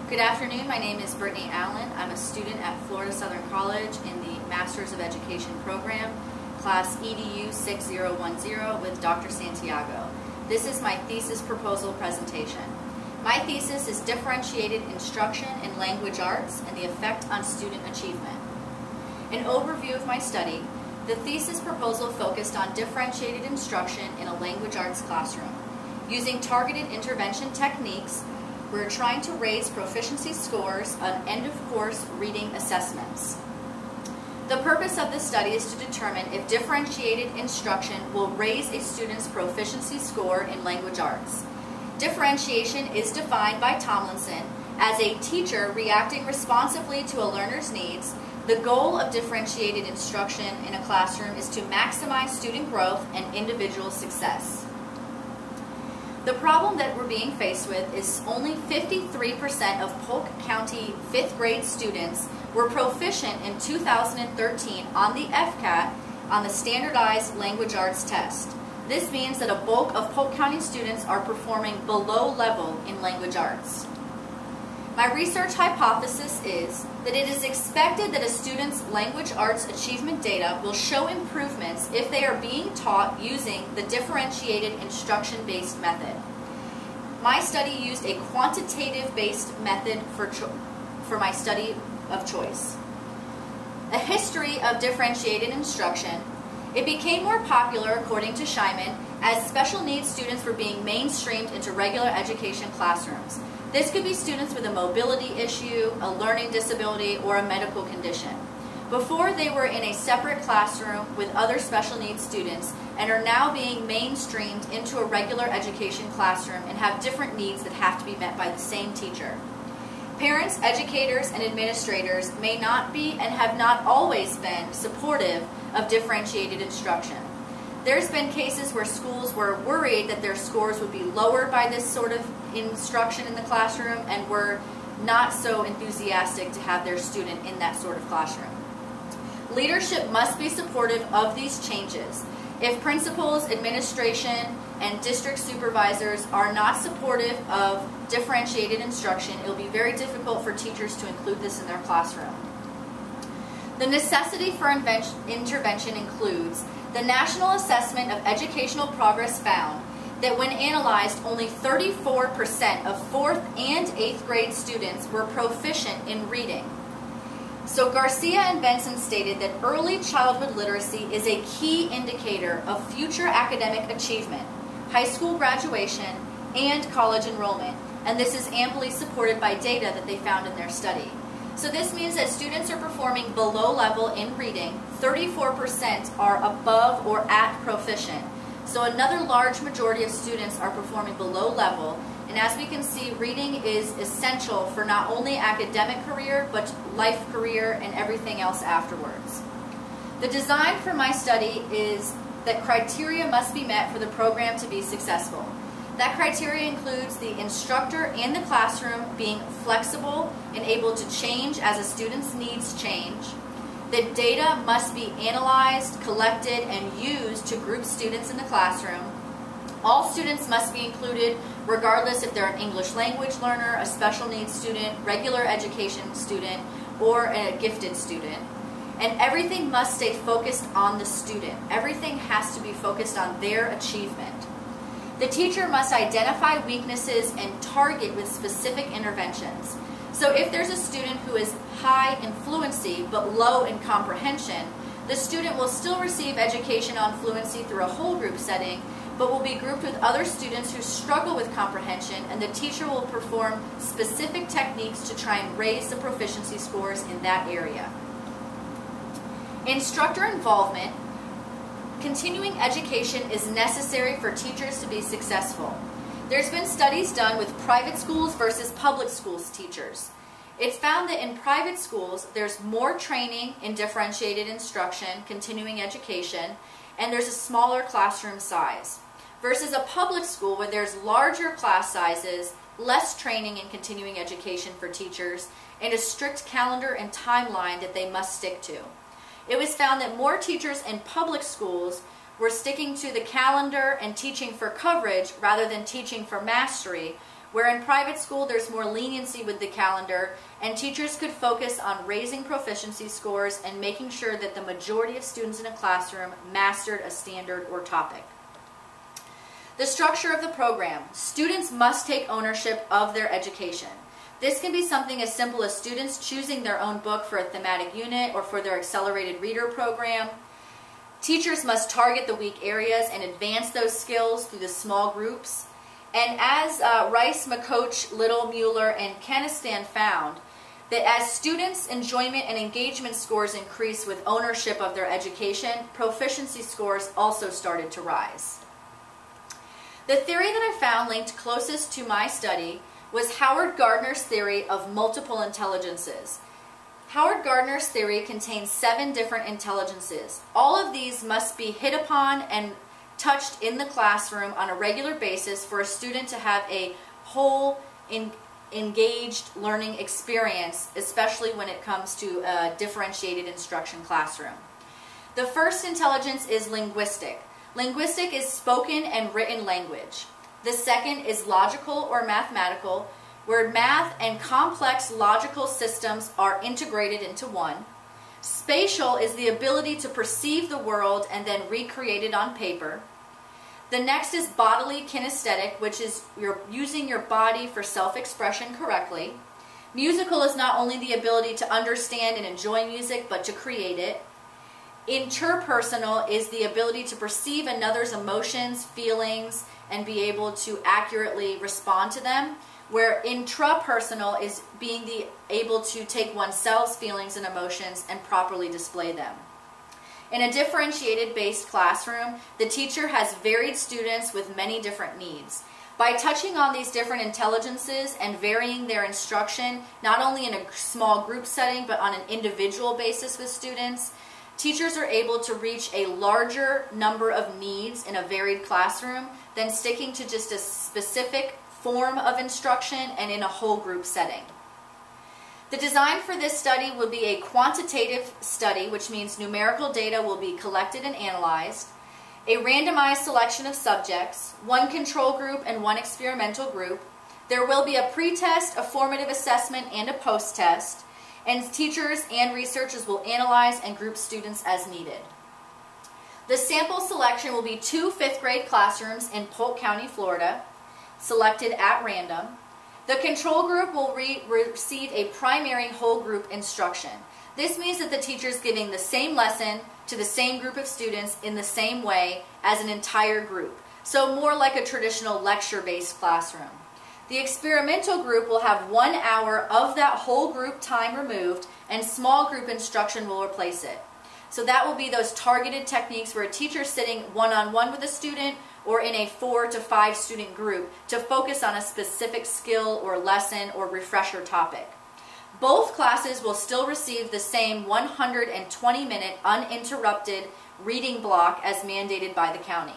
Good afternoon, my name is Brittany Allen. I'm a student at Florida Southern College in the Masters of Education program, class EDU 6010 with Dr. Santiago. This is my thesis proposal presentation. My thesis is Differentiated Instruction in Language Arts and the Effect on Student Achievement. An overview of my study, the thesis proposal focused on differentiated instruction in a language arts classroom. Using targeted intervention techniques, we're trying to raise proficiency scores on end-of-course reading assessments. The purpose of this study is to determine if differentiated instruction will raise a student's proficiency score in language arts. Differentiation is defined by Tomlinson as a teacher reacting responsively to a learner's needs. The goal of differentiated instruction in a classroom is to maximize student growth and individual success. The problem that we're being faced with is only 53% of Polk County 5th grade students were proficient in 2013 on the FCAT on the Standardized Language Arts Test. This means that a bulk of Polk County students are performing below level in language arts. My research hypothesis is that it is expected that a student's language arts achievement data will show improvements if they are being taught using the differentiated instruction-based method. My study used a quantitative-based method for my study of choice. A history of differentiated instruction. It became more popular, according to Scheinman, as special needs students were being mainstreamed into regular education classrooms. This could be students with a mobility issue, a learning disability, or a medical condition. Before, they were in a separate classroom with other special needs students and are now being mainstreamed into a regular education classroom and have different needs that have to be met by the same teacher. Parents, educators, and administrators may not be and have not always been supportive of differentiated instruction. There's been cases where schools were worried that their scores would be lowered by this sort of instruction in the classroom and were not so enthusiastic to have their student in that sort of classroom. Leadership must be supportive of these changes. If principals, administration, and district supervisors are not supportive of differentiated instruction, it will be very difficult for teachers to include this in their classroom. The necessity for intervention includes the National Assessment of Educational Progress found that when analyzed, only 34% of 4th and 8th grade students were proficient in reading. So Garcia and Benson stated that early childhood literacy is a key indicator of future academic achievement, high school graduation, and college enrollment, and this is amply supported by data that they found in their study. So this means that students are performing below level in reading. 34% are above or at proficient. So another large majority of students are performing below level. And as we can see, reading is essential for not only academic career, but life career and everything else afterwards. The design for my study is that criteria must be met for the program to be successful. That criteria includes the instructor and the classroom being flexible and able to change as a student's needs change. The data must be analyzed, collected, and used to group students in the classroom. All students must be included regardless if they're an English language learner, a special needs student, regular education student, or a gifted student. And everything must stay focused on the student. Everything has to be focused on their achievement. The teacher must identify weaknesses and target with specific interventions. So if there's a student who is high in fluency but low in comprehension, the student will still receive education on fluency through a whole group setting, but will be grouped with other students who struggle with comprehension, and the teacher will perform specific techniques to try and raise the proficiency scores in that area. Instructor involvement. Continuing education is necessary for teachers to be successful. There's been studies done with private schools versus public schools teachers. It's found that in private schools, there's more training in differentiated instruction, continuing education, and there's a smaller classroom size. Versus a public school where there's larger class sizes, less training in continuing education for teachers, and a strict calendar and timeline that they must stick to. It was found that more teachers in public schools were sticking to the calendar and teaching for coverage rather than teaching for mastery, where in private school there's more leniency with the calendar, and teachers could focus on raising proficiency scores and making sure that the majority of students in a classroom mastered a standard or topic. The structure of the program. Students must take ownership of their education. This can be something as simple as students choosing their own book for a thematic unit or for their accelerated reader program. Teachers must target the weak areas and advance those skills through the small groups. And as Rice, McCoach, Little, Mueller, and Kenistan found, that as students' enjoyment and engagement scores increase with ownership of their education, proficiency scores also started to rise. The theory that I found linked closest to my study was Howard Gardner's theory of multiple intelligences. Howard Gardner's theory contains 7 different intelligences. All of these must be hit upon and touched in the classroom on a regular basis for a student to have a whole engaged learning experience, especially when it comes to a differentiated instruction classroom. The first intelligence is linguistic. Linguistic is spoken and written language. The second is logical or mathematical, where math and complex logical systems are integrated into one. Spatial is the ability to perceive the world and then recreate it on paper. The next is bodily kinesthetic, which is you're using your body for self-expression correctly. Musical is not only the ability to understand and enjoy music, but to create it. Interpersonal is the ability to perceive another's emotions, feelings, and be able to accurately respond to them, where intrapersonal is being able to take oneself's feelings and emotions and properly display them. In a differentiated based classroom, the teacher has varied students with many different needs. By touching on these different intelligences and varying their instruction, not only in a small group setting, but on an individual basis with students, teachers are able to reach a larger number of needs in a varied classroom than sticking to just a specific form of instruction and in a whole group setting. The design for this study will be a quantitative study, which means numerical data will be collected and analyzed, a randomized selection of subjects, 1 control group and 1 experimental group. There will be a pre-test, a formative assessment, and a post-test, and teachers and researchers will analyze and group students as needed. The sample selection will be 2 5th grade classrooms in Polk County, Florida, selected at random. The control group will receive a primary whole group instruction. This means that the teacher is giving the same lesson to the same group of students in the same way as an entire group. So more like a traditional lecture-based classroom. The experimental group will have 1 hour of that whole group time removed, and small group instruction will replace it. So that will be those targeted techniques where a teacher is sitting one-on-one with a student or in a 4 to 5 student group to focus on a specific skill or lesson or refresher topic. Both classes will still receive the same 120-minute uninterrupted reading block as mandated by the county.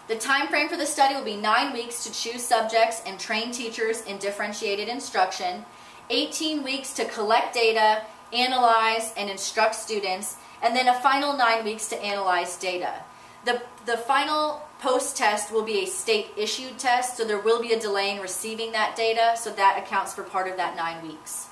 The time frame for the study will be 9 weeks to choose subjects and train teachers in differentiated instruction, 18 weeks to collect data, analyze, and instruct students, and then a final 9 weeks to analyze data. The final post-test will be a state-issued test, so there will be a delay in receiving that data, so that accounts for part of that 9 weeks.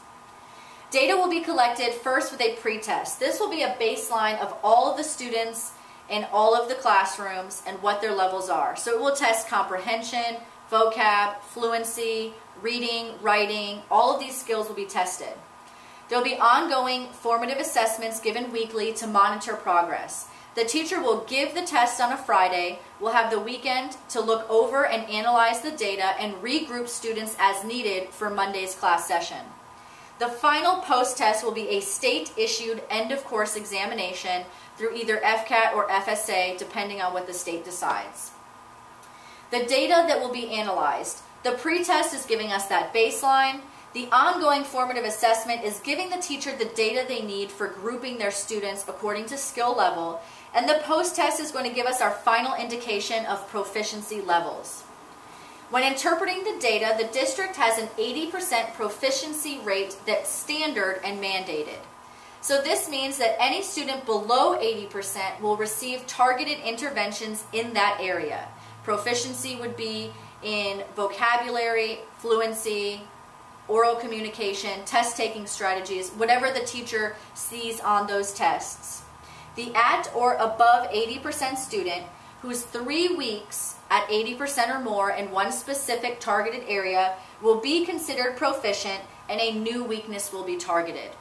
Data will be collected first with a pre-test. This will be a baseline of all of the students in all of the classrooms and what their levels are. So it will test comprehension, vocab, fluency, reading, writing. All of these skills will be tested. There will be ongoing formative assessments given weekly to monitor progress. The teacher will give the test on a Friday, will have the weekend to look over and analyze the data and regroup students as needed for Monday's class session. The final post-test will be a state-issued end-of-course examination through either FCAT or FSA, depending on what the state decides. The data that will be analyzed. The pre-test is giving us that baseline. The ongoing formative assessment is giving the teacher the data they need for grouping their students according to skill level. And the post-test is going to give us our final indication of proficiency levels. When interpreting the data, the district has an 80% proficiency rate that's standard and mandated. So this means that any student below 80% will receive targeted interventions in that area. Proficiency would be in vocabulary, fluency, oral communication, test-taking strategies, whatever the teacher sees on those tests. The at or above 80% student who's 3 weeks at 80% or more in one specific targeted area will be considered proficient, and a new weakness will be targeted.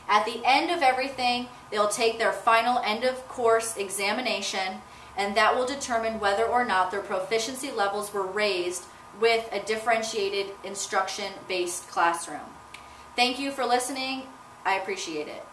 At the end of everything, they'll take their final end-of-course examination, and that will determine whether or not their proficiency levels were raised with a differentiated instruction-based classroom. Thank you for listening. I appreciate it.